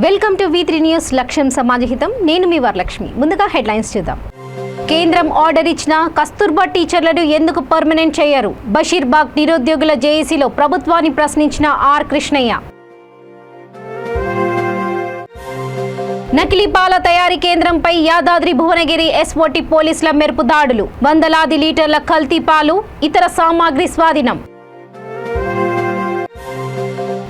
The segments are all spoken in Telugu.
వెల్కమ్ టు V3 న్యూస్ లక్ష్యం సమాజహితం. నేను మీ వరలక్ష్మి. ముందుగా హెడ్లైన్స్ చూద్దాం. కేంద్రం ఆర్డర్ ఇచ్చిన కస్తూర్బా టీచర్లను ఎందుకు పర్మనెంట్ చేయరు? బషీర్బాగ్ నిరుద్యోగుల జేఏసీలో ప్రభుత్వాన్ని ప్రశ్నించిన ఆర్ కృష్ణయ్య. నకిలీ పాల తయారీ కేంద్రంపై యాదాద్రి భువనగిరి ఎస్ఓటి పోలీసుల మెరుపు దాడులు. వందలాది లీటర్ల కల్తీ పాలు, ఇతర సామాగ్రి స్వాధీనం.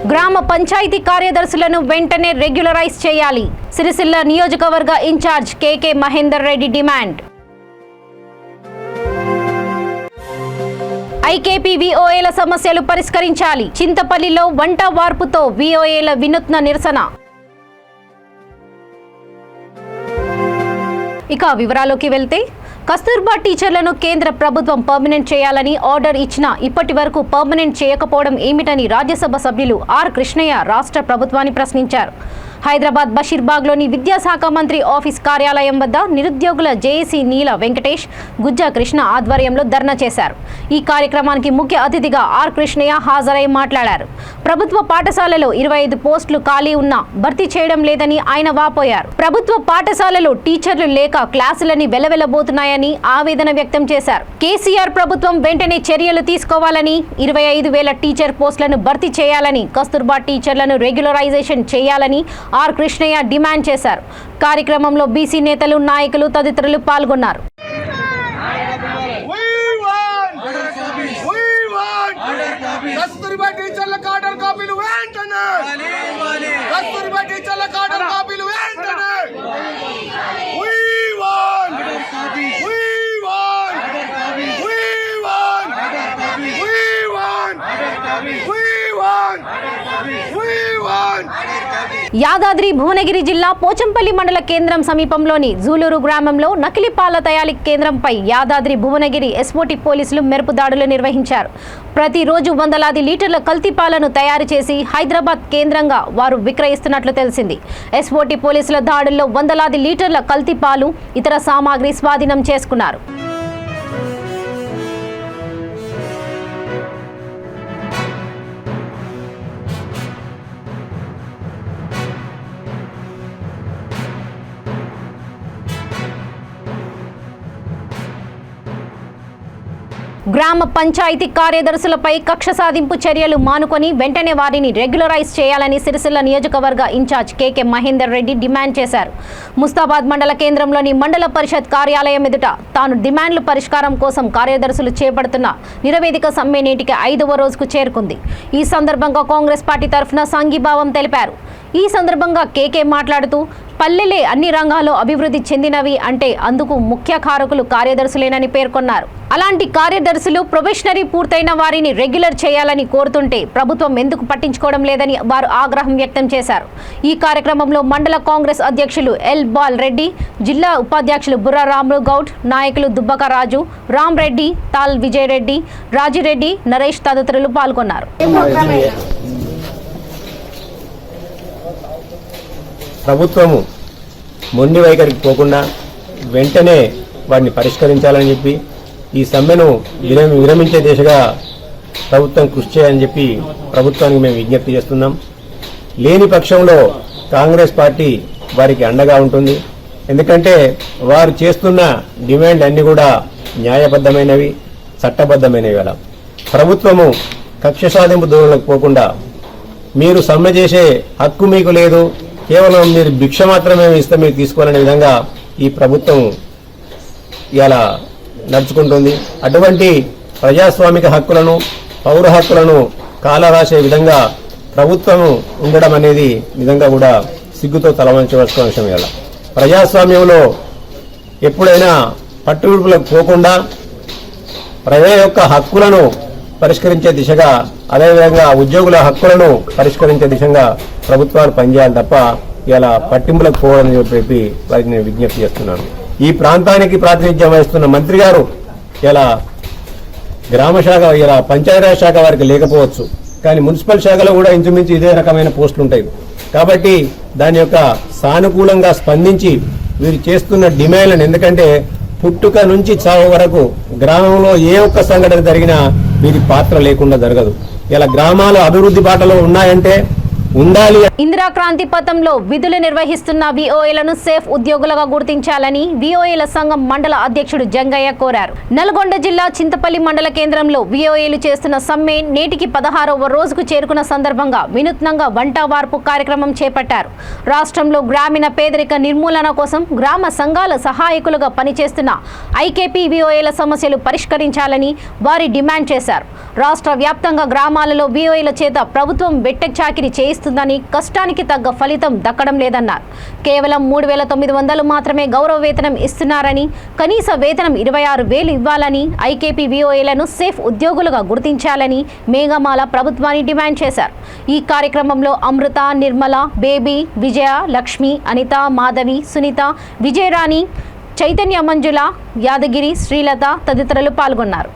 గ్రామ పంచాయతీ కార్యదర్శులను వెంటనే రెగ్యులరైజ్ చేయాలి. సిరిసిల్ల నియోజకవర్గ ఇన్ఛార్జ్ కేకే మహేందర్ రెడ్డి డిమాండ్. ఐకేపీ విఓఏల సమస్యలు పరిష్కరించాలి. చింతపల్లిలో వంట వార్పుతో విఓఏల వినూత్న నిరసన. ఇక వివరాల్లోకి వెళ్తే, కస్తూర్బా టీచర్లను కేంద్ర ప్రభుత్వం పర్మనెంట్ చేయాలని ఆర్డర్ ఇచ్చినా ఇప్పటి వరకు పర్మనెంట్ చేయకపోవడం ఏమిటని రాజ్యసభ సభ్యులు ఆర్ కృష్ణయ్య రాష్ట్ర ప్రభుత్వాన్ని ప్రశ్నించారు. హైదరాబాద్ బషీర్బాగ్లోని విద్యాశాఖ మంత్రి ఆఫీస్ కార్యాలయం వద్ద నిరుద్యోగుల జేఏసీ నీల వెంకటేష్, గుజ్జా కృష్ణ ఆధ్వర్యంలో ధర్నా చేశారు. ఈ కార్యక్రమానికి ముఖ్య అతిథిగా ఆర్ కృష్ణయ్య హాజరై మాట్లాడారు. ప్రభుత్వ పాఠశాలలో 25 పోస్టులు ఖాళీ ఉన్నా భర్తీ చేయడం లేదని ఆయన వాపోయారు. ప్రభుత్వ పాఠశాలలో టీచర్లు లేక క్లాసులని వెలవెలబోతున్నాయని ఆవేదన వ్యక్తం చేశారు. కేసీఆర్ ప్రభుత్వం వెంటనే చర్యలు తీసుకోవాలని, 25,000 టీచర్ పోస్టులను భర్తీ చేయాలని, కస్తూర్బా టీచర్లను రెగ్యులరైజేషన్ చేయాలని ఆర్ కృష్ణయ్య డిమాండ్ చేశారు. కార్యక్రమంలో బీసీ నేతలు, నాయకులు తదితరులు పాల్గొన్నారు. యాదాద్రి భువనగిరి జిల్లా పోచంపల్లి మండల కేంద్రం సమీపంలోని జూలూరు గ్రామంలో నకిలీ పాల తయారీ కేంద్రంపై యాదాద్రి భువనగిరి ఎస్ఓటి పోలీసులు మెరుపు దాడులు నిర్వహించారు. ప్రతిరోజు వందలాది లీటర్ల కల్తీ పాలను తయారు చేసి హైదరాబాద్ కేంద్రంగా వారు విక్రయిస్తున్నట్లు తెలిసింది. ఎస్ఓటి పోలీసుల దాడుల్లో వందలాది లీటర్ల కల్తీ పాలు, ఇతర సామాగ్రి స్వాధీనం చేసుకున్నారు. గ్రామ పంచాయతీ కార్యదర్శులపై కక్ష సాధింపు చర్యలు మానుకొని వెంటనే వారిని రెగ్యులరైజ్ చేయాలని సిరిసిల్ల నియోజకవర్గ ఇన్ఛార్జ్ కేకే మహేందర్ రెడ్డి డిమాండ్ చేశారు. ముస్తాబాద్ మండల కేంద్రంలోని మండల పరిషత్ కార్యాలయం ఎదుట తాను డిమాండ్లు పరిష్కారం కోసం కార్యదర్శులు చేపడుతున్న నిరవేదిక సమ్మె నేటికి 5వ రోజుకు చేరుకుంది. ఈ సందర్భంగా కాంగ్రెస్ పార్టీ తరఫున సంఘీభావం తెలిపారు. ఈ సందర్భంగా కేకే మాట్లాడుతూ, పల్లెలే అన్ని రంగాల్లో అభివృద్ధి చెందినవి అంటే అందుకు ముఖ్య కారకులు కార్యదర్శులేనని పేర్కొన్నారు. అలాంటి కార్యదర్శులు ప్రొబేషనరీ పూర్తయిన వారిని రెగ్యులర్ చేయాలని కోరుతుంటే ప్రభుత్వం ఎందుకు పట్టించుకోవడం లేదని వారు ఆగ్రహం వ్యక్తం చేశారు. ఈ కార్యక్రమంలో మండల కాంగ్రెస్ అధ్యక్షులు ఎల్ బాల్ రెడ్డి, జిల్లా ఉపాధ్యక్షులు బుర్రా రాములు గౌడ్, నాయకులు దుబ్బక రాజు, రామ్ రెడ్డి, తాల్ విజయ్ రెడ్డి, రాజిరెడ్డి, నరేష్ తదితరులు పాల్గొన్నారు. ప్రభుత్వము మొండి వైఖరికి పోకుండా వెంటనే వాటిని పరిష్కరించాలని చెప్పి, ఈ సమ్మెను విరమించే దిశగా ప్రభుత్వం కృషి చేయాలని చెప్పి ప్రభుత్వానికి మేము విజ్ఞప్తి చేస్తున్నాం. లేని పక్షంలో కాంగ్రెస్ పార్టీ వారికి అండగా ఉంటుంది. ఎందుకంటే వారు చేస్తున్న డిమాండ్ అన్ని కూడా న్యాయబద్ధమైనవి, చట్టబద్ధమైనవి. అలా ప్రభుత్వము కక్ష సాధింపు దూరంలోకి పోకుండా, మీరు సమ్మె చేసే హక్కు మీకు లేదు, కేవలం మీరు భిక్ష మాత్రమే ఇస్తే మీరు తీసుకోవాలనే విధంగా ఈ ప్రభుత్వం ఇలా నడుచుకుంటుంది. అటువంటి ప్రజాస్వామిక హక్కులను, పౌర హక్కులను కాలరాసే విధంగా ప్రభుత్వం ఉండడం అనేది నిజంగా కూడా సిగ్గుతో తలవంచవలసిన విషయం. ఇలా ప్రజాస్వామ్యంలో ఎప్పుడైనా పట్టువిడుపులకు పోకుండా ప్రజల యొక్క హక్కులను పరిష్కరించే దిశగా, అదేవిధంగా ఉద్యోగుల హక్కులను పరిష్కరించే దిశగా ప్రభుత్వాలు పనిచేయాలి తప్ప ఇలా పట్టింపులకు పోవాలని చెప్పి వారికి నేను విజ్ఞప్తి చేస్తున్నాను. ఈ ప్రాంతానికి ప్రాతినిధ్యం వహిస్తున్న మంత్రి గారు ఇలా గ్రామ శాఖ, ఇలా పంచాయతీరాజ్ శాఖ వారికి లేకపోవచ్చు, కానీ మున్సిపల్ శాఖలో కూడా ఇంచుమించు ఇదే రకమైన పోస్టులు ఉంటాయి. కాబట్టి దాని యొక్క సానుకూలంగా స్పందించి వీరు చేస్తున్న డిమాండ్లను, ఎందుకంటే పుట్టుక నుంచి చావు వరకు గ్రామంలో ఏ ఒక్క సంఘటన జరిగినా వీరి పాత్ర లేకుండా జరగదు. ఇలా గ్రామాలు అభివృద్ధి బాటలో ఉన్నాయంటే ఉండాలి. ఇందిరా క్రాంతి పథంలో విధులు నిర్వహిస్తున్న విఓఏలను సేఫ్ ఉద్యోగులుగా గుర్తించాలని విఓఏల సంఘం మండల అధ్యక్షుడు జంగయ్య కోరారు. నల్గొండ జిల్లా చింతపల్లి మండల కేంద్రంలో విఓఏలు చేస్తున్న సమ్మె నేటికి 16వ రోజుకు చేరుకున్న సందర్భంగా వినూత్నంగా వంట వార్పు కార్యక్రమం చేపట్టారు. రాష్ట్రంలో గ్రామీణ పేదరిక నిర్మూలన కోసం గ్రామ సంఘాల సహాయకులుగా పనిచేస్తున్న ఐకేపీ విఓఏల సమస్యలు పరిష్కరించాలని వారి డిమాండ్ చేశారు. రాష్ట్ర వ్యాప్తంగా గ్రామాలలో విఓఏల చేత ప్రభుత్వం వెట్టెక్ చాకిరీ చేయిస్తుందని, కష్టానికి తగ్గ ఫలితం దక్కడం లేదన్నారు. కేవలం 3,900 మాత్రమే గౌరవ వేతనం ఇస్తున్నారని, కనీస వేతనం 26,000 ఇవ్వాలని, ఐకేపీ విఓఏలను సేఫ్ ఉద్యోగులుగా గుర్తించాలని మేఘమాల ప్రభుత్వాన్ని డిమాండ్ చేశారు. ఈ కార్యక్రమంలో అమృత, నిర్మల, బేబీ, విజయ, లక్ష్మి, అనిత, మాధవి, సునీత, విజయరాణి, చైతన్య, మంజుల, యాదగిరి, శ్రీలత తదితరులు పాల్గొన్నారు.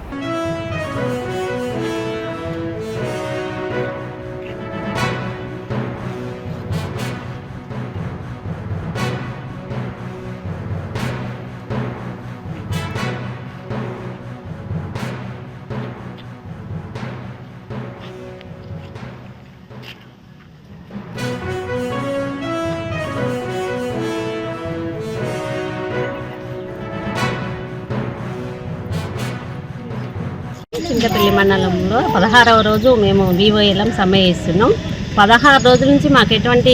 చింతపల్లి మండలంలో 16వ రోజు మేము విఓఏలం సమ్మె చేస్తున్నాం. 16 రోజుల నుంచి మాకు ఎటువంటి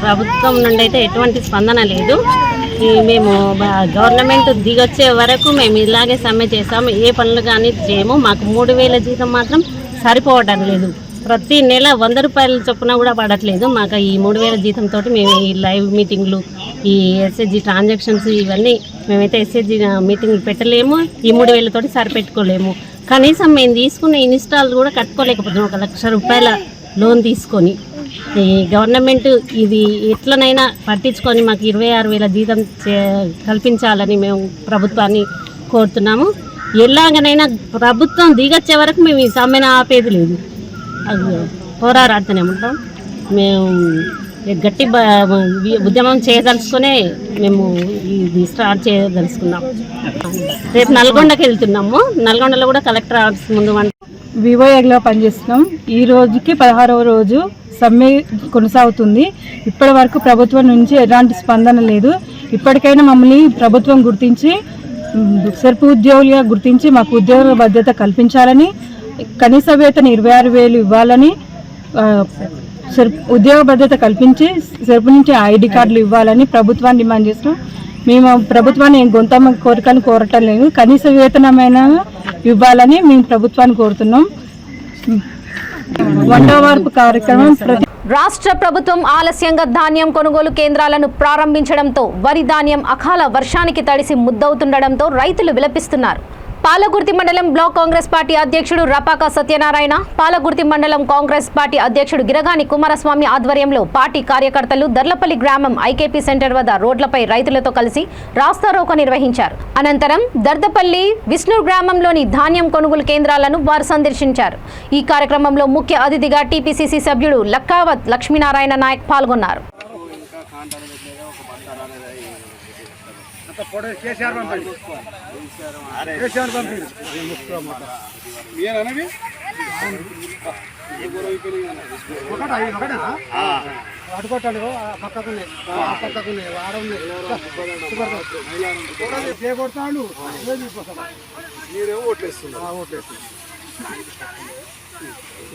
ప్రభుత్వం నుండి అయితే ఎటువంటి స్పందన లేదు. మేము గవర్నమెంట్ దిగొచ్చే వరకు మేము ఇలాగే సమ్మె చేస్తాము. ఏ పనులు కానీ చేయము. మాకు 3,000 జీతం మాత్రం సరిపోవడం లేదు. ప్రతి నెల 100 రూపాయల చొప్పున కూడా పడట్లేదు. మాకు ఈ 3,000 జీతంతో మేము ఈ లైవ్ మీటింగ్లు, ఈ ఎస్హెచ్జి ట్రాన్సాక్షన్స్ ఇవన్నీ మేమైతే ఎస్హెచ్జి మీటింగ్లు పెట్టలేము. ఈ 3,000 తోటి సరిపెట్టుకోలేము. కనీసం మేము తీసుకున్న ఇన్స్టాల్ కూడా కట్టుకోలేకపోతున్నాం. 1,00,000 రూపాయల లోన్ తీసుకొని ఈ గవర్నమెంట్ ఇది ఎట్లనైనా పట్టించుకొని మాకు 26,000 జీతం కల్పించాలని మేము ప్రభుత్వాన్ని కోరుతున్నాము. ఎలాగనైనా ప్రభుత్వం దిగొచ్చే వరకు మేము ఈ సమ్మెను ఆపేది లేదు. పోరాడుతూనే ఉంటాం. మేము గట్టి ఉద్యమం చేయదలుచుకునే మేము ఇది స్టార్ట్ చేయదలుచుకున్నాం. రేపు నల్గొండకి వెళ్తున్నాము. నల్గొండలో కూడా కలెక్టర్ ఆఫీస్ ముందు వివోఏలో పనిచేస్తున్నాం. ఈ రోజుకి 16వ రోజు సమ్మె కొనసాగుతుంది. ఇప్పటి వరకు ప్రభుత్వం నుంచి ఎలాంటి స్పందన లేదు. ఇప్పటికైనా మమ్మల్ని ప్రభుత్వం గుర్తించి సెల్ఫ్ ఉద్యోగులుగా గుర్తించి మాకు ఉద్యోగ భద్రత కల్పించాలని, కనీస వేతన 26,000 ఇవ్వాలని, ఉద్యోగ భద్రత కల్పించి సెల్ఫ్ నుంచి ఐడి కార్డులు ఇవ్వాలని ప్రభుత్వాన్ని డిమాండ్ చేస్తున్నాం. మేము ప్రభుత్వాన్ని గొంతమ్మ కోరికలు కోరటం లేదు. కనీస వేతనమైన ఇవ్వాలని మేము ప్రభుత్వాన్ని కోరుతున్నాం. వంట వార్పు కార్యక్రమం రాష్ట్ర ప్రభుత్వం ఆలస్యంగా ధాన్యం కొనుగోలు కేంద్రాలను ప్రారంభించడంతో వరి ధాన్యం అకాల వర్షానికి తడిసి ముద్దవుతుండడంతో రైతులు విలపిస్తున్నారు. పాలకుర్తి మండలం బ్లాక్ కాంగ్రెస్ పార్టీ అధ్యక్షుడు రపాక సత్యనారాయణ, పాలకుర్తి మండలం కాంగ్రెస్ పార్టీ అధ్యక్షుడు గిరగాని కుమారస్వామి ఆధ్వర్యంలో పార్టీ కార్యకర్తలు దర్లపల్లి గ్రామం ఐకేపీ సెంటర్ వద్ద రోడ్లపై రైతులతో కలిసి రాస్తారోకో నిర్వహించారు. అనంతరం దర్దపల్లి విష్ణూర్ గ్రామంలోని ధాన్యం కొనుగోలు కేంద్రాలను వారు సందర్శించారు. ఈ కార్యక్రమంలో ముఖ్య అతిథిగా టీపీసీసీ సభ్యుడు లక్కావత్ లక్ష్మీనారాయణ నాయక్ పాల్గొన్నారు.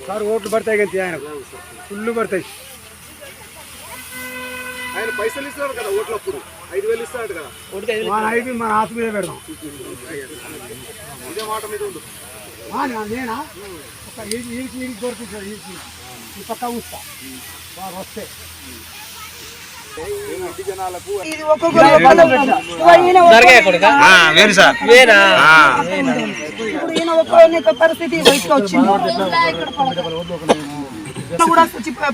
సార్ ఓట్లు పడతాయి కానీ ఆయన ఫుల్ పడతాయి. ఆయన పైసలు ఇస్తున్నాడు కదా ఓట్లప్పుడు 5,000 ఇస్తాడు కదా. మన 5 మన హాత్ మీద పెడదాం. ఇదే మాట మీద ఉండు. నేనా ఒక ఈడికి దొరికించాడు. ఈ పక్క ఉంచుతా వారు వస్తే జనాలకు పరిస్థితి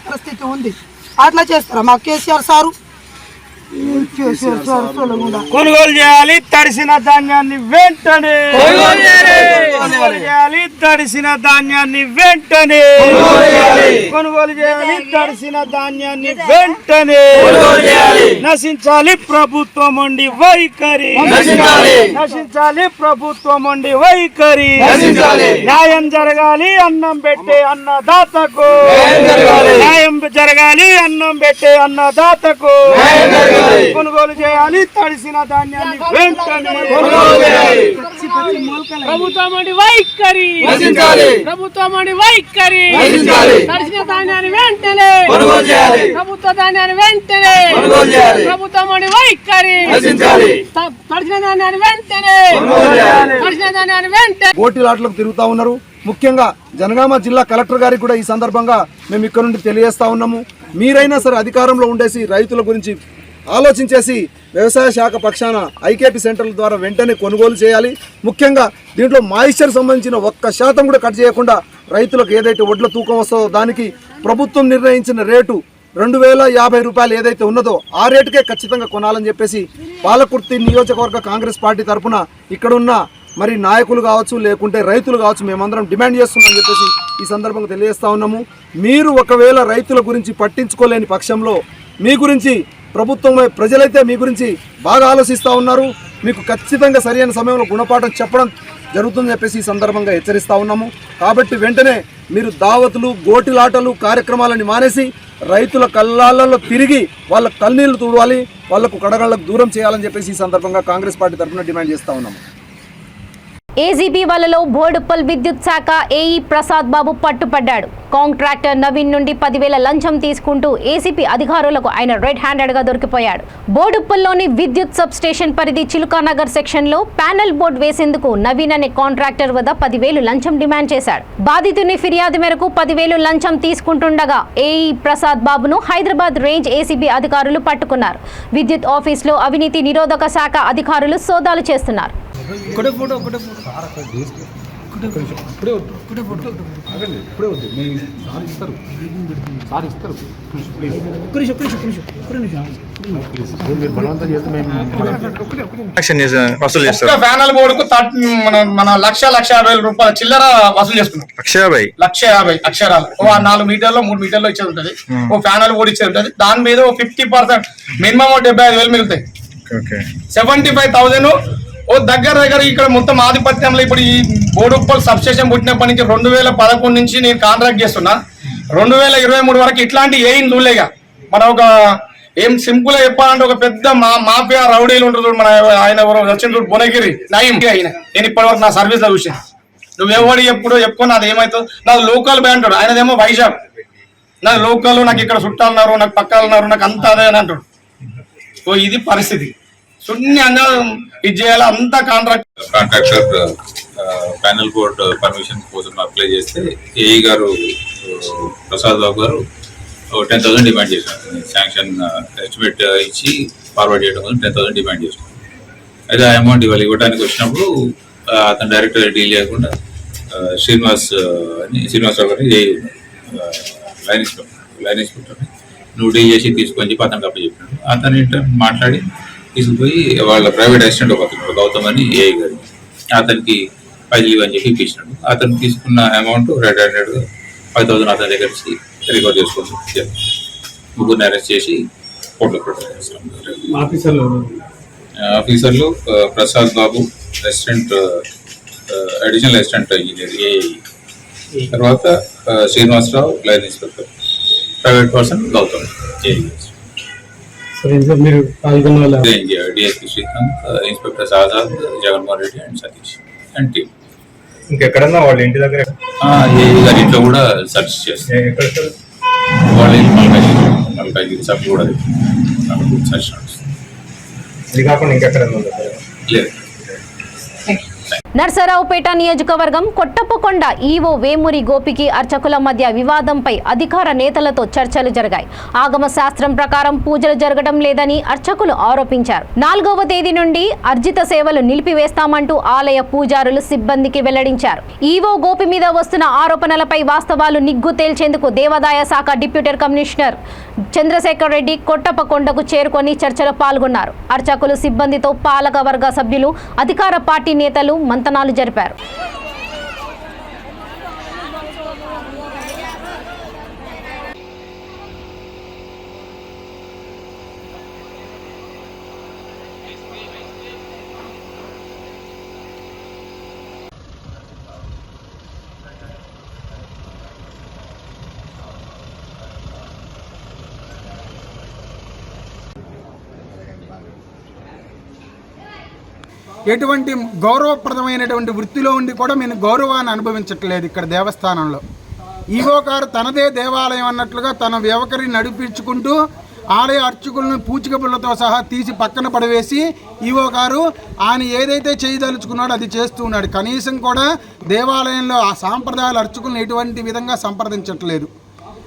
పరిస్థితి ఉంది. అట్లా చేస్తారా మా కేసీఆర్ సారు? కొనుగోలు చేయాలి తడిసిన ధాన్యాన్ని వెంటనే, కొనుగోలు చేయాలి తడిసిన ధాన్యాన్ని వెంటనే, కొనుగోలు చేయాలి తడిసిన ధాన్యాన్ని వెంటనే. నశించాలి ప్రభుత్వం ఉండి వైఖరి, నశించాలి ప్రభుత్వం ఉండి వైఖరి, న్యాయం జరగాలి అన్నం పెట్టే అన్నదాతకు, న్యాయం జరగాలి అన్నం పెట్టే అన్నదాతకు, కొనుగోలు చేయాలి తడిసిన ధాన్యాన్ని వెంటనే, ప్రభుత్వం ఉండి వైఖరి, ప్రభుత్వం ఉండి వైఖరి, తడిసిన ధాన్యాన్ని వెంటనే, ప్రభుత్వ ధాన్యాన్ని వెంటనే, ప్రభుత్వం వైఖరి, తడిసిన ధాన్యాన్ని వెంటనే, తడిసిన ధాన్యాన్ని వెంటనే. గోటిలాట్లకు తిరుగుతా ఉన్నారు. ముఖ్యంగా జనగామ జిల్లా కలెక్టర్ గారికి కూడా ఈ సందర్భంగా మేము ఇక్కడ నుండి తెలియజేస్తా ఉన్నాము. మీరైనా సరే అధికారంలో ఉండేసి రైతుల గురించి ఆలోచించేసి వ్యవసాయ శాఖ పక్షాన ఐకేపీ సెంటర్ల ద్వారా వెంటనే కొనుగోలు చేయాలి. ముఖ్యంగా దీంట్లో మాయిశ్చర్ సంబంధించిన 1% కూడా కట్ చేయకుండా రైతులకు ఏదైతే వడ్ల తూకం వస్తుందో దానికి ప్రభుత్వం నిర్ణయించిన రేటు 2050 రూపాయలు ఏదైతే ఉన్నదో ఆ రేటుకే ఖచ్చితంగా కొనాలని చెప్పేసి పాలకుర్తి నియోజకవర్గ కాంగ్రెస్ పార్టీ తరఫున ఇక్కడున్న మరి నాయకులు కావచ్చు లేకుంటే రైతులు కావచ్చు మేమందరం డిమాండ్ చేస్తున్నామని చెప్పేసి ఈ సందర్భంగా తెలియజేస్తా ఉన్నాము. మీరు ఒకవేళ రైతుల గురించి పట్టించుకోలేని పక్షంలో మీ గురించి ప్రభుత్వం ప్రజలైతే మీ గురించి బాగా ఆలోచిస్తూ ఉన్నారు. మీకు ఖచ్చితంగా సరైన సమయంలో గుణపాఠం చెప్పడం జరుగుతుందని చెప్పేసి ఈ సందర్భంగా హెచ్చరిస్తూ ఉన్నాము. కాబట్టి వెంటనే మీరు దావతులు గోటిలాటలు కార్యక్రమాలని మానేసి రైతుల కళ్ళాలలో తిరిగి వాళ్ళ కన్నీళ్లు తుడవాలి, వాళ్లకు కడగళ్లకు దూరం చేయాలని చెప్పేసి ఈ సందర్భంగా కాంగ్రెస్ పార్టీ తరఫున డిమాండ్ చేస్తూ ఉన్నాము. ఏజీబీ వలలో బోడుప్పల్ విద్యుత్ శాఖ ఏఈ ప్రసాద్ బాబు పట్టుపడ్డాడు. కాంట్రాక్టర్ నవీన్ నుండి 10,000 లంచం తీసుకుంటూ ఏసీపీ అధికారులకు ఆయన రెడ్ హ్యాండెడ్ గా దొరికిపోయాడు. బోడుప్పల్లోని విద్యుత్ సబ్ స్టేషన్ పరిధి చిలుకానగర్ సెక్షన్ లో ప్యానెల్ బోర్డు వేసేందుకు నవీన్ అనే కాంట్రాక్టర్ వద్ద 10,000 లంచం డిమాండ్ చేశాడు. బాధితుని ఫిర్యాదు మేరకు 10,000 లంచం తీసుకుంటుండగా ఏఈ ప్రసాద్ బాబును హైదరాబాద్ రేంజ్ ఏసీబీ అధికారులు పట్టుకున్నారు. విద్యుత్ ఆఫీసులో అవినీతి నిరోధక శాఖ అధికారులు సోదాలు చేస్తున్నారు. ప్యానల్ బోర్డుకు మన 1,50,000 రూపాయల చిల్లర వసూలు చేసుకున్నాం. 1,50,000 అక్షరాలు 4 మీటర్లు 3 మీటర్లు ఇచ్చేది ఉంటది. ఓ ప్యానల్ బోర్డు ఇచ్చేది ఉంటది. దాని మీద 50% మినిమం 75,000 మిగులుతాయి. 75,000 ఓ దగ్గర ఇక్కడ మొత్తం ఆధిపత్యంలో ఇప్పుడు ఈ బోడుప్పల్ సబ్ స్టేషన్ పుట్టినప్పటి నుంచి 2011 నుంచి నేను కాంట్రాక్ట్ చేస్తున్నా. 2023 వరకు ఇట్లాంటి ఏం చూడలేగా. మనం ఒక ఏం సింపుల్ గా చెప్పాలంటే ఒక పెద్ద మాఫియా రౌడీలు ఉంటారు. మన ఆయన వచ్చిన భువనగిరి నయం ఆయన నేను ఇప్పటి వరకు నా సర్వీస్ లో చూసాను. నువ్వెవడు ఎప్పుడో చెప్పుకున్నా అది ఏమవుతుంది. నాకు లోకల్ బ్యాన్ అంటాడు, ఆయనదేమో వైజాగ్. నాకు లోకల్, నాకు ఇక్కడ చుట్టాలున్నారు, నాకు పక్కలున్నారు, నాకు అంతా అదే అని అంటాడు. ఓ ఇది పరిస్థితి. శూన్యంగా ఇది చేయాలి అంతా కాంట్రాక్టర్ ప్యానల్ బోర్డ్ పర్మిషన్ కోసం అప్లై చేస్తే ఏఈ గారు ప్రసాద్ బాబు గారు 10,000 డిమాండ్ చేశారు. శాంక్షన్ ఎస్టిమేట్ ఇచ్చి ఫార్వర్డ్ చేయడం కోసం 10,000 డిమాండ్ చేశారు. అయితే ఆ అమౌంట్ ఇవ్వడానికి వచ్చినప్పుడు అతను డైరెక్టర్ డీల్ చేయకుండా శ్రీనివాసరావు గారు ఏఈ లైన్ ఇన్స్పెక్టర్ నువ్వు డీల్ చేసి తీసుకొని చెప్పి అతనికి అప్లై చెప్పినాడు. అతను మాట్లాడి తీసుకుపోయి వాళ్ళ ప్రైవేట్ అసిస్టెంట్ ఒక గౌతమ్ అని ఏఐ గారు అతనికి 5,000 ఇవ్వని చెప్పి ఇప్పించినాడు. అతను తీసుకున్న అమౌంట్ రెడ్ హ్యాండెడ్గా 5,000 అతని దగ్గర నుంచి రికవర్ చేసుకుంటూ ముగ్గురిని అరెస్ట్ చేసి కోర్టులో ప్రొటెక్ట్. ఆఫీసర్లు Prasad Babu additional assistant engineer AI, తర్వాత Srinivasarao line inspector, private person Gautam AI. DSP Srikanth, inspector Azad, Jaganmohan Reddy and Satish and team. ఇంకెక్కడన్నా వాళ్ళ ఇంటి దగ్గర గారి ఇంట్లో కూడా సెర్చ్ చేస్తారు. వాళ్ళ మల్కాజ్గిరి సభ్యులు కూడా సెర్చ్ నడుస్తుంది. ఇది కాకుండా ఇంకెక్కడన్నా లేదు. నర్సరావుపేట నియోజకవర్గం కొట్టప్పకొండ ఈవో వేమూరి గోపికి అర్చకుల మధ్య వివాదంపై అధికార నేతలతో చర్చలు జరిగాయి. ఆగమ శాస్త్రం ప్రకారం పూజలు జరగడం లేదని అర్చకులు ఆరోపించారు. 4వ తేదీ నుండి అర్జిత సేవలు నిలిపివేస్తామంటూ ఆలయ పూజారులు సిబ్బందికి వెల్లడించారు. ఈవో గోపి మీద వస్తున్న ఆరోపణలపై వాస్తవాలు నిగ్గు తేల్చేందుకు దేవాదాయ శాఖ డిప్యూటీ కమిషనర్ చంద్రశేఖర్ రెడ్డి కొట్టప్పకొండకు చేరుకొని చర్చలో పాల్గొన్నారు. అర్చకులు సిబ్బందితో పాలక వర్గ సభ్యులు, అధికార పార్టీ నేతలు మంతనాలు జరిపారు. ఎటువంటి గౌరవప్రదమైనటువంటి వృత్తిలో ఉండి కూడా మేము గౌరవాన్ని అనుభవించట్లేదు ఇక్కడ దేవస్థానంలో. ఈవో గారు తనదే దేవాలయం అన్నట్లుగా తన వ్యవకరి నడిపించుకుంటూ ఆలయ అర్చకులను పూచికపుల్లతో సహా తీసి పక్కన పడవేసి ఈవో గారు ఆయన ఏదైతే చేయదలుచుకున్నాడో అది చేస్తూ ఉన్నాడు. కనీసం కూడా దేవాలయంలో ఆ సాంప్రదాయాల అర్చకులను ఎటువంటి విధంగా సంప్రదించట్లేదు.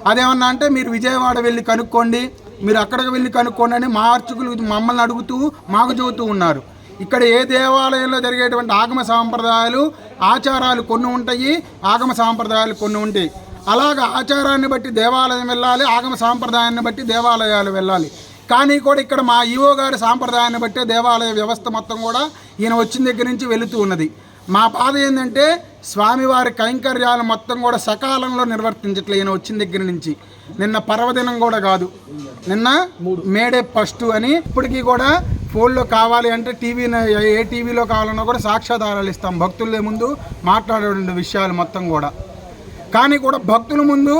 అదేమన్నా అంటే మీరు విజయవాడ వెళ్ళి కనుక్కోండి, మీరు అక్కడికి వెళ్ళి కనుక్కోండి అని మా అర్చకులు మమ్మల్ని అడుగుతూ మాకు చెబుతూ ఉన్నారు. ఇక్కడ ఏ దేవాలయంలో జరిగేటువంటి ఆగమ సాంప్రదాయాలు ఆచారాలు కొన్ని ఉంటాయి, ఆగమ సాంప్రదాయాలు కొన్ని ఉంటాయి. అలాగ ఆచారాన్ని బట్టి దేవాలయం వెళ్ళాలి, ఆగమ సాంప్రదాయాన్ని బట్టి దేవాలయాలు వెళ్ళాలి. కానీ కూడా ఇక్కడ మా ఈవో గారి సాంప్రదాయాన్ని బట్టే దేవాలయ వ్యవస్థ మొత్తం కూడా ఈయన వచ్చిన దగ్గర నుంచి వెళుతూ ఉన్నది. మా బాధ ఏంటంటే స్వామివారి కైంకర్యాలు మొత్తం కూడా సకాలంలో నిర్వర్తించట్లేదు ఈయన వచ్చిన దగ్గర నుంచి. నిన్న పర్వదినం కూడా కాదు, నిన్న మేడే ఫస్ట్ అని. ఇప్పటికీ కూడా ఫోన్లో కావాలి అంటే ఏ టీవీలో కావాలన్నా కూడా సాక్ష్యాధారాలు ఇస్తాం భక్తుల ముందు మాట్లాడే విషయాలు మొత్తం కూడా. కానీ కూడా భక్తుల ముందు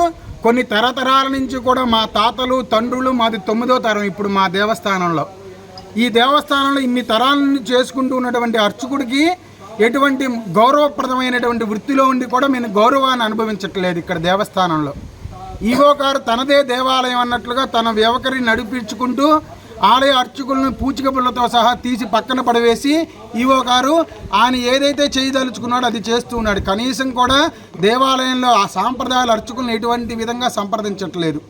కొన్ని తరతరాల నుంచి కూడా మా తాతలు తండ్రులు మాది 9వ తరం ఇప్పుడు మా దేవస్థానంలో. ఈ దేవస్థానంలో ఇన్ని తరాల నుంచి చేసుకుంటూ ఉన్నటువంటి అర్చకుడికి ఎటువంటి గౌరవప్రదమైనటువంటి వృత్తిలో ఉండి కూడా మేము గౌరవాన్ని అనుభవించట్లేదు ఇక్కడ దేవస్థానంలో. ఈవో గారు తనదే దేవాలయం అన్నట్లుగా తన వ్యవకరి నడిపించుకుంటూ ఆలయ అర్చకులను పూచికపుల్లతో సహా తీసి పక్కన పడవేసి ఈవో గారు ఆయన ఏదైతే చేయదలుచుకున్నాడో అది చేస్తూ ఉన్నాడు. కనీసం కూడా దేవాలయంలో ఆ సాంప్రదాయాల అర్చకులను ఎటువంటి విధంగా సంప్రదించట్లేదు.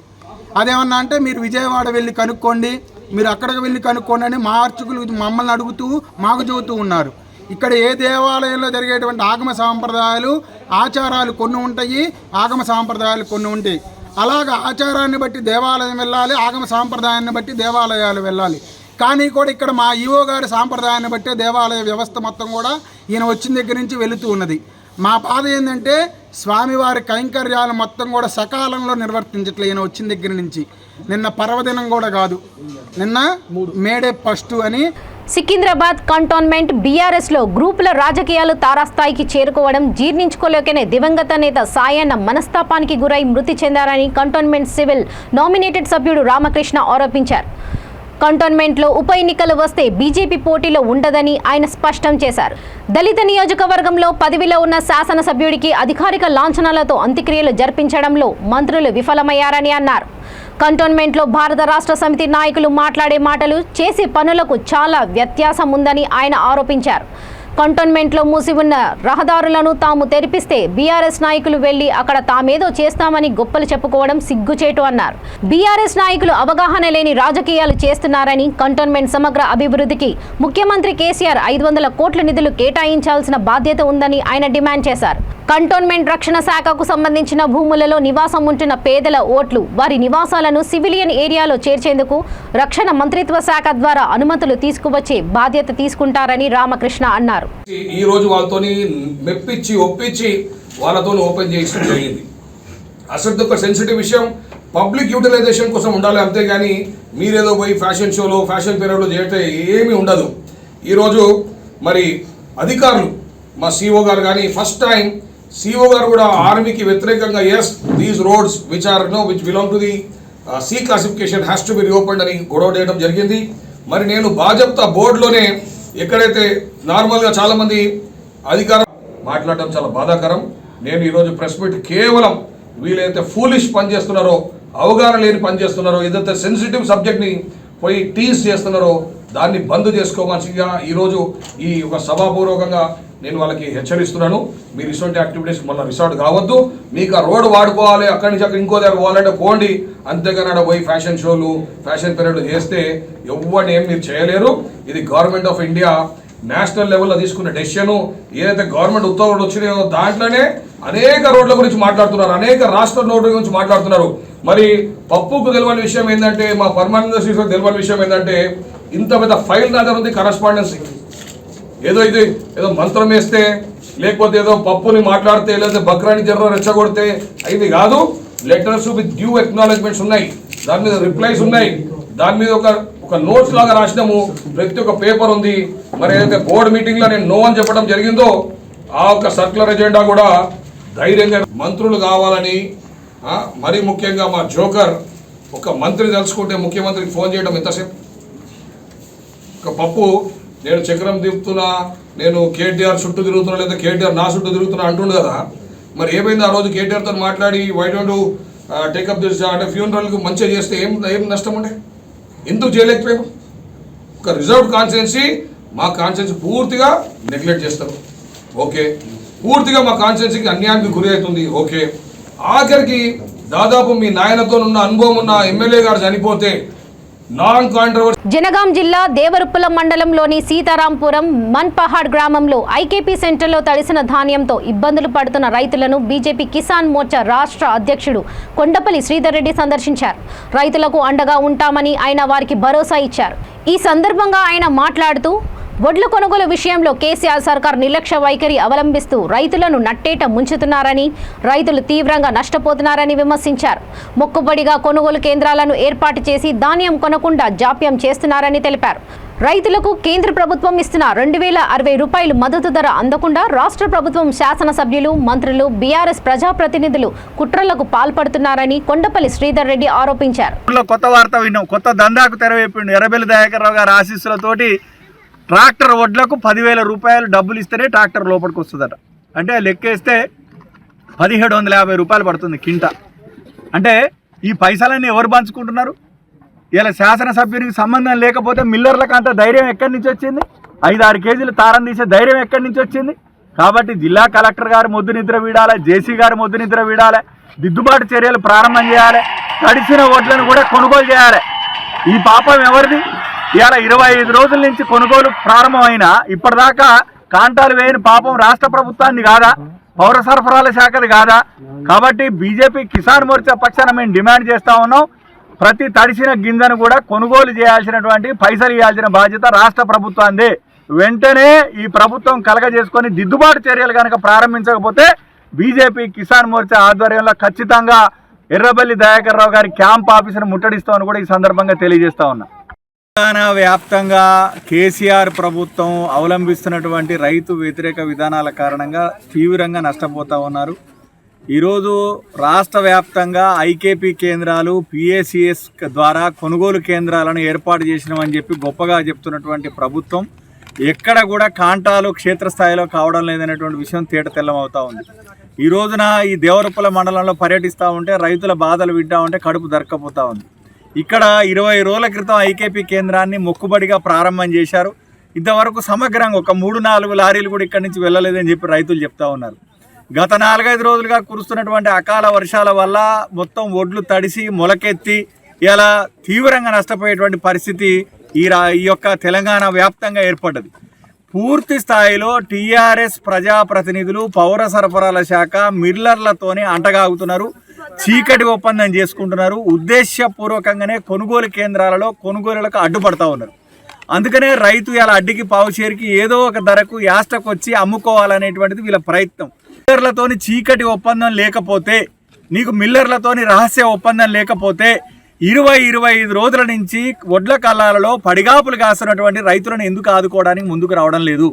అదేమన్నా అంటే మీరు విజయవాడ వెళ్ళి కనుక్కోండి, మీరు అక్కడికి వెళ్ళి కనుక్కోండి అని మా అర్చకులు మమ్మల్ని అడుగుతూ మాకు చెబుతూ ఉన్నారు. ఇక్కడ ఏ దేవాలయంలో జరిగేటువంటి ఆగమ సాంప్రదాయాలు ఆచారాలు కొన్ని ఉంటాయి, ఆగమ సాంప్రదాయాలు కొన్ని ఉంటాయి. అలాగ ఆచారాన్ని బట్టి దేవాలయం వెళ్ళాలి, ఆగమ సాంప్రదాయాన్ని బట్టి దేవాలయాలు వెళ్ళాలి. కానీ కూడా ఇక్కడ మా ఈవో గారి సాంప్రదాయాన్ని బట్టే దేవాలయ వ్యవస్థ మొత్తం కూడా ఈయన వచ్చిన దగ్గర నుంచి వెళుతూ ఉన్నది. మా బాధ ఏంటంటే స్వామివారి కైంకర్యాలు మొత్తం కూడా సకాలంలో నిర్వర్తించట్లేదు ఈయన వచ్చిన దగ్గర నుంచి. నిన్న పర్వదినం కూడా కాదు, నిన్న మేడే ఫస్ట్ అని. సికింద్రాబాద్ కంటోన్మెంట్ బీఆర్ఎస్లో గ్రూపుల రాజకీయాలు తారాస్థాయికి చేరుకోవడం జీర్ణించుకోలేకనే దివంగత నేత సాయన్న మనస్తాపానికి గురై మృతి చెందారని కంటోన్మెంట్ సివిల్ నామినేటెడ్ సభ్యుడు రామకృష్ణ ఆరోపించారు. కంటోన్మెంట్లో ఉప ఎన్నికలు వస్తే బీజేపీ పోటీలో ఉండదని ఆయన స్పష్టం చేశారు. దళిత నియోజకవర్గంలో పదవిలో ఉన్న శాసనసభ్యుడికి అధికారిక లాంఛనాలతో అంత్యక్రియలు జరిపించడంలో మంత్రులు విఫలమయ్యారని అన్నారు. కంటోన్మెంట్లో భారత రాష్ట్ర సమితి నాయకులు మాట్లాడే మాటలు చేసే పనులకు చాలా వ్యత్యాసం ఉందని ఆయన ఆరోపించారు. కంటోన్మెంట్లో మూసి ఉన్న రహదారులను తాము తెరిపిస్తే బీఆర్ఎస్ నాయకులు వెళ్లి అక్కడ తామేదో చేస్తామని గొప్పలు చెప్పుకోవడం సిగ్గుచేటు అన్నారు. బీఆర్ఎస్ నాయకులు అవగాహన లేని రాజకీయాలు చేస్తున్నారని, కంటోన్మెంట్ సమగ్ర అభివృద్ధికి ముఖ్యమంత్రి కేసీఆర్ 500 కోట్ల నిధులు కేటాయించాల్సిన బాధ్యత ఉందని ఆయన డిమాండ్ చేశారు. కంటోన్మెంట్ రక్షణ శాఖకు సంబంధించిన భూములలో నివాసం ఉంటున్న పేదల ఓట్లు వారి నివాసాలను సివిలియన్ ఏరియాలో చేర్చేందుకు రక్షణ మంత్రిత్వ శాఖ ద్వారా అనుమతులు తీసుకువచ్చే బాధ్యత తీసుకుంటారని రామకృష్ణ అన్నారు. ఈ రోజు వాళ్ళతోని మెప్పించి ఒప్పించి వాళ్ళతోని ఓపెన్ చేయడం జరిగింది. అసలు ఒక సెన్సిటివ్ విషయం పబ్లిక్ యూటిలైజేషన్ కోసం ఉండాలి, అంతేగాని మీరేదో పోయి ఫ్యాషన్ షోలో ఫ్యాషన్ పీరియడ్లో చేయటం ఏమీ ఉండదు. ఈరోజు మరి అధికారులు మా సిఓ గారు కానీ ఫస్ట్ టైం సిఓ గారు కూడా ఆర్మీకి వ్యతిరేకంగా as these roads which belong to the C classification has to be reopened అని గొడవ చేయడం జరిగింది. మరి నేను బాజప్తా బోర్డులోనే ఎక్కడైతే నార్మల్గా చాలామంది అధికారం మాట్లాడడం చాలా బాధాకరం. నేను ఈరోజు ప్రెస్ మీట్ కేవలం వీలైతే ఫూలిష్ పని చేస్తున్నారో, అవగాహన లేని పని చేస్తున్నారో, ఏదైతే సెన్సిటివ్ సబ్జెక్ట్ని పోయి టీజ్ చేస్తున్నారో దాన్ని బంద్ చేసుకోవాల్సిందిగా ఈరోజు ఈ ఒక సభాపూర్వకంగా నేను వాళ్ళకి హెచ్చరిస్తున్నాను. మీరు ఇటువంటి యాక్టివిటీస్ మళ్ళీ రిసార్ట్ కావద్దు. మీకు ఆ రోడ్డు వాడుకోవాలి, అక్కడి నుంచి అక్కడ ఇంకో దగ్గర పోవాలంటే పోండి, అంతేగాని అక్కడ పోయి ఫ్యాషన్ షోలు ఫ్యాషన్ పీరియడ్లు చేస్తే ఎవరిని ఏం మీరు చేయలేరు. ఇది గవర్నమెంట్ ఆఫ్ ఇండియా నేషనల్ లెవెల్లో తీసుకున్న డెసిషను. ఏదైతే గవర్నమెంట్ ఉత్తర్వులు వచ్చినాయో దాంట్లోనే అనేక రోడ్ల గురించి మాట్లాడుతున్నారు, అనేక రాష్ట్ర రోడ్ల గురించి మాట్లాడుతున్నారు. మరి పప్పుకు తెలియని విషయం ఏంటంటే, మా పర్మనెంట్ సీసీకి తెలియని విషయం ఏంటంటే, ఇంత పెద్ద ఫైల్ నా దగ్గర ఉంది కరస్పాండెన్సీ. ఏదో మంత్రం వేస్తే లేకపోతే ఏదో పప్పుని మాట్లాడితే లేకపోతే బక్రాని జర్ర రెచ్చగొడితే ఇది కాదు. లెటర్స్ విత్ డ్యూ ఎక్నాలజ్మెంట్స్ ఉన్నాయి, దాని మీద రిప్లైస్ ఉన్నాయి, దాని మీద ఒక నోట్స్ లాగా రాసినాము, ప్రతి ఒక్క పేపర్ ఉంది. మరి ఏదైతే బోర్డు మీటింగ్లో నేను నో అని చెప్పడం జరిగిందో ఆ ఒక్క సర్క్యులర్ ఎజెండా కూడా ధైర్యంగా మంత్రులు కావాలని, మరీ ముఖ్యంగా మా జోకర్ ఒక మంత్రి తలుచుకుంటే ముఖ్యమంత్రికి ఫోన్ చేయడం ఎంతసేపు. ఒక పప్పు నేను చక్రం తిప్పుతున్నా, నేను కేటీఆర్ చుట్టూ తిరుగుతున్నా, లేదా కేటీఆర్ నా చుట్టూ తిరుగుతున్నా అంటుండు కదా. మరి ఏమైంది ఆ రోజు కేటీఆర్తో మాట్లాడి వై డోంట్ టేకప్ దిస్ అంటే ఫ్యూనరల్కి మంచిగా చేస్తే ఏం నష్టం ఉండే? ఎందుకు చేయలేకపోయాను? ఒక రిజర్వ్డ్ కాన్స్టిట్యున్సీ, మా కాన్స్టిట్యున్సీ పూర్తిగా నెగ్లెక్ట్ చేస్తారు. ఓకే, పూర్తిగా మా కాన్స్టిట్యున్సీకి అన్యాయానికి గురి అవుతుంది. ఓకే, ఆఖరికి దాదాపు మీ నాయనతో ఉన్న అనుభవం ఉన్న ఎమ్మెల్యే గారు చనిపోతే నాన్ కాంట్రవర్సీ. జనగాం జిల్లా దేవరుప్పుల మండలంలోని సీతారాంపురం మన్పహాడ్ గ్రామంలో ఐకేపీ సెంటర్లో తడిసిన ధాన్యంతో ఇబ్బందులు పడుతున్న రైతులను బీజేపీ కిసాన్ మోర్చా రాష్ట్ర అధ్యక్షుడు కొండపల్లి శ్రీధర్ రెడ్డి సందర్శించారు. రైతులకు అండగా ఉంటామని ఆయన వారికి భరోసా ఇచ్చారు. ఈ సందర్భంగా ఆయన మాట్లాడుతూ వడ్ల కొనుగోలు విషయంలో కేసీఆర్ సర్కార్ నిర్లక్ష్య వైఖరి అవలంబిస్తూ రైతులను నట్టేట ముంచుతున్నారని, రైతులు తీవ్రంగా నష్టపోతున్నారని విమర్శించారు. మొక్కుబడిగా కొనుగోలు కేంద్రాలను ఏర్పాటు చేసి ధాన్యం కొనకుండా జాప్యం చేస్తున్నారని తెలిపారు. రైతులకు కేంద్ర ప్రభుత్వం ఇస్తున్న 2060 రూపాయలు మద్దతు ధర అందకుండా రాష్ట్ర ప్రభుత్వం శాసనసభ్యులు, మంత్రులు, బీఆర్ఎస్ ప్రజాప్రతినిధులు కుట్రలకు పాల్పడుతున్నారని కొండపల్లి శ్రీధర్ రెడ్డి ఆరోపించారు. కొత్త వార్త విన్నాం, కొత్త దందాకు తెరవేపిండు. ఎర్రబెల్లి దయాకర్ రావు గారి ఆశీస్సులతోటి ట్రాక్టర్ వడ్లకు 10,000 రూపాయలు డబ్బులు ఇస్తేనే ట్రాక్టర్ లోపలికి వస్తుందట. అంటే లెక్కేస్తే 1750 రూపాయలు పడుతుంది కింట. అంటే ఈ పైసలన్నీ ఎవరు పంచుకుంటున్నారు? ఇలా శాసనసభ్యునికి సంబంధం లేకపోతే మిల్లర్లకు అంత ధైర్యం ఎక్కడి నుంచి వచ్చింది? 5-6 కేజీలు తారం తీసే ధైర్యం ఎక్కడి నుంచి వచ్చింది? కాబట్టి జిల్లా కలెక్టర్ గారు మొద్దు నిద్ర వీడాలి, జేసీ గారు మొద్దు నిద్ర వీడాలి, దిద్దుబాటు చర్యలు ప్రారంభం చేయాలి, తడిసిన వడ్లను కూడా కొనుగోలు చేయాలి. ఈ పాపం ఎవరిది? ఇవాళ 25 రోజుల నుంచి కొనుగోలు ప్రారంభమైనా ఇప్పటిదాకా కాంటాలు వేయని పాపం రాష్ట్ర ప్రభుత్వాన్ని కాదా? పౌర సరఫరాల శాఖది కాదా? కాబట్టి బీజేపీ కిసాన్ మోర్చా పక్షాన మేము డిమాండ్ చేస్తూ ఉన్నాం, ప్రతి తడిసిన గింజను కూడా కొనుగోలు చేయాల్సినటువంటి పైసలు ఇవ్వాల్సిన బాధ్యత రాష్ట్ర ప్రభుత్వాన్ని. వెంటనే ఈ ప్రభుత్వం కలగజేసుకొని దిద్దుబాటు చర్యలు కనుక ప్రారంభించకపోతే బీజేపీ కిసాన్ మోర్చా ఆధ్వర్యంలో ఖచ్చితంగా ఎర్రబెల్లి దయాకర్ రావు గారి క్యాంప్ ఆఫీసును ముట్టడిస్తామని కూడా ఈ సందర్భంగా తెలియజేస్తా ఉన్నా. తెలంగాణ వ్యాప్తంగా కేసీఆర్ ప్రభుత్వం అవలంబిస్తున్నటువంటి రైతు వ్యతిరేక విధానాల కారణంగా తీవ్రంగా నష్టపోతూ ఉన్నారు. ఈరోజు రాష్ట్ర వ్యాప్తంగా ఐకేపీ కేంద్రాలు, పిఏసిఎస్ ద్వారా కొనుగోలు కేంద్రాలను ఏర్పాటు చేసినామని చెప్పి గొప్పగా చెప్తున్నటువంటి ప్రభుత్వం ఎక్కడ కూడా కాంటాలు క్షేత్రస్థాయిలో కావడం లేదనేటువంటి విషయం తేట తెల్లమవుతూ ఉంది. ఈ రోజున ఈ దేవరుప్పుల మండలంలో పర్యటిస్తూ ఉంటే రైతుల బాధలు వింటూ ఉంటే కడుపు దరక్కపోతూ ఉంది. ఇక్కడ 20 రోజుల క్రితం ఐకేపీ కేంద్రాన్ని మొక్కుబడిగా ప్రారంభం చేశారు. ఇంతవరకు సమగ్రంగా ఒక 3-4 లారీలు కూడా ఇక్కడి నుంచి వెళ్ళలేదని చెప్పి రైతులు చెప్తా ఉన్నారు. గత 4-5 రోజులుగా కురుస్తున్నటువంటి అకాల వర్షాల వల్ల మొత్తం ఒడ్లు తడిసి మొలకెత్తి ఇలా తీవ్రంగా నష్టపోయేటువంటి పరిస్థితి ఈ యొక్క తెలంగాణ వ్యాప్తంగా ఏర్పడ్డది. పూర్తి స్థాయిలో టీఆర్ఎస్ ప్రజాప్రతినిధులు, పౌర సరఫరాల శాఖ మిల్లర్లతోనే అంటగాగుతున్నారు, చీకటి ఒప్పందం చేసుకుంటున్నారు. ఉద్దేశపూర్వకంగానే కొనుగోలు కేంద్రాలలో కొనుగోలులకు అడ్డుపడతా ఉన్నారు. అందుకనే రైతు ఇలా అడ్డికి పావుచేరికి ఏదో ఒక ధరకు యాస్టకు వచ్చి అమ్ముకోవాలనేటువంటిది వీళ్ళ ప్రయత్నం. మిల్లర్లతోని చీకటి ఒప్పందం లేకపోతే, నీకు మిల్లర్లతోని రహస్య ఒప్పందం లేకపోతే 20-25 రోజుల నుంచి వడ్ల కళ్ళాలలో పడిగాపులు కాస్తున్నటువంటి రైతులను ఎందుకు ఆదుకోవడానికి ముందుకు రావడం లేదు?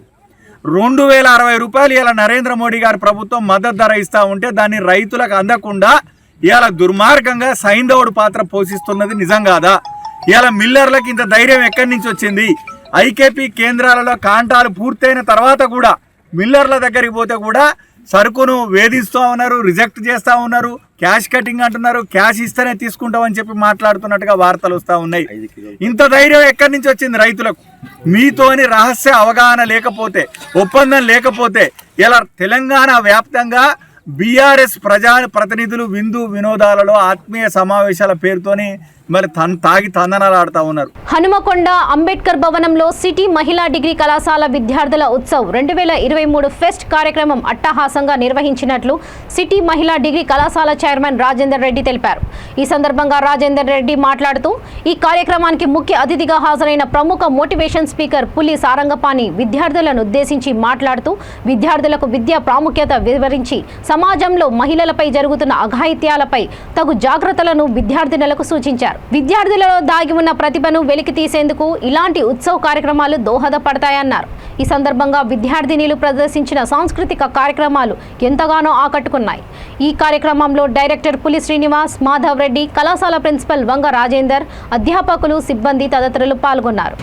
2060 రూపాయలు ఇలా నరేంద్ర మోడీ గారి ప్రభుత్వం మద్దతు ధర ఇస్తూ ఉంటే దాన్ని రైతులకు అందకుండా ఇలా దుర్మార్గంగా సైంధవుడు పాత్ర పోషిస్తున్నది నిజం కాదా? ఇలా మిల్లర్లకు ఇంత ధైర్యం ఎక్కడి నుంచి వచ్చింది? ఐకేపీ కేంద్రాలలో కాంటాలు పూర్తయిన తర్వాత కూడా మిల్లర్ల దగ్గరికి పోతే కూడా సరుకును వేధిస్తూ ఉన్నారు, రిజెక్ట్ చేస్తూ ఉన్నారు, క్యాష్ కటింగ్ అంటున్నారు, క్యాష్ ఇస్తేనే తీసుకుంటామని చెప్పి మాట్లాడుతున్నట్టుగా వార్తలు వస్తూ ఉన్నాయి. ఇంత ధైర్యం ఎక్కడి నుంచి వచ్చింది రైతులకు? మీతోని రహస్య అవగాహన లేకపోతే, ఒప్పందం లేకపోతే ఇలా తెలంగాణ వ్యాప్తంగా బీఆర్ఎస్ ప్రజాప్రతినిధులు విందు వినోదాలలో ఆత్మీయ సమావేశాల పేరుతోని మరి తాగి తందనాలు ఆడుతూ ఉన్నారు. హనుమకొండ అంబేద్కర్ భవనంలో సిటీ మహిళా డిగ్రీ కళాశాల విద్యార్థుల ఉత్సవ్ 2023 ఫెస్ట్ కార్యక్రమం అట్టహాసంగా నిర్వహించినట్లు సిటీ మహిళా డిగ్రీ కళాశాల చైర్మన్ రాజేందర్ రెడ్డి తెలిపారు. ఈ సందర్భంగా రాజేందర్ రెడ్డి మాట్లాడుతూ ఈ కార్యక్రమానికి ముఖ్య అతిథిగా హాజరైన ప్రముఖ మోటివేషన్ స్పీకర్ పులి సారంగపాణి విద్యార్థులను ఉద్దేశించి మాట్లాడుతూ విద్యార్థులకు విద్యా ప్రాముఖ్యత వివరించి సమాజంలో మహిళలపై జరుగుతున్న అఘాయిత్యాలపై తగు జాగ్రత్తలను విద్యార్థినులకు సూచించారు. విద్యార్థులలో దాగి ఉన్న ప్రతిభను వెలికి తీసేందుకు ఇలాంటి ఉత్సవ కార్యక్రమాలు దోహదపడతాయన్నారు. ఈ సందర్భంగా విద్యార్థినులు ప్రదర్శించిన సాంస్కృతిక కార్యక్రమాలు ఎంతగానో ఆకట్టుకున్నాయి. ఈ కార్యక్రమంలో డైరెక్టర్ పులి శ్రీనివాస్, మాధవ్ రెడ్డి, కళాశాల ప్రిన్సిపల్ వంగ రాజేందర్, అధ్యాపకులు, సిబ్బంది తదితరులు పాల్గొన్నారు.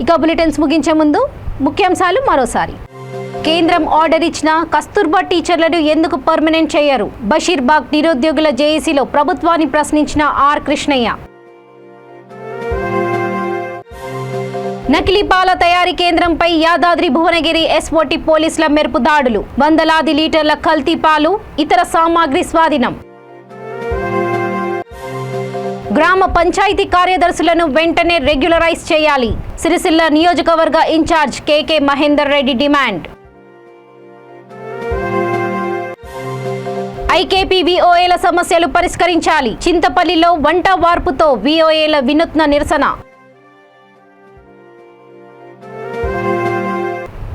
ఇక బులెటిన్స్ ముగించే ముందు ముఖ్యాంశాలు మరోసారి. కేంద్రం ఆర్డర్ ఇచ్చిన కస్తూర్బా టీచర్లను ఎందుకు పర్మనెంట్ చేయరు? బషీర్బాగ్ నిరుద్యోగుల జేఏసీలో ప్రభుత్వాన్ని ప్రశ్నించిన ఆర్ కృష్ణయ్య. నకిలీ పాల తయారీ కేంద్రంపై యాదాద్రి భువనగిరి ఎస్ఓటి పోలీసుల మెరుపు దాడులు. వందలాది లీటర్ల కల్తీ పాలు, ఇతర సామాగ్రి స్వాధీనం. గ్రామ పంచాయతీ కార్యదర్శులను వెంటనే రెగ్యులరైజ్ చేయాలి. సిరిసిల్ల నియోజకవర్గ ఇన్ఛార్జ్ కేకే మహేందర్ రెడ్డి డిమాండ్. ఐకేపీ విఓఏల సమస్యలు పరిష్కరించాలి. చింతపల్లిలో వంట వార్పుతో విఓఏల వినూత్న నిరసన.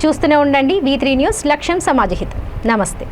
చూస్తూనే ఉండండి V3 న్యూస్. లక్ష్యం సమాజహితం. నమస్తే.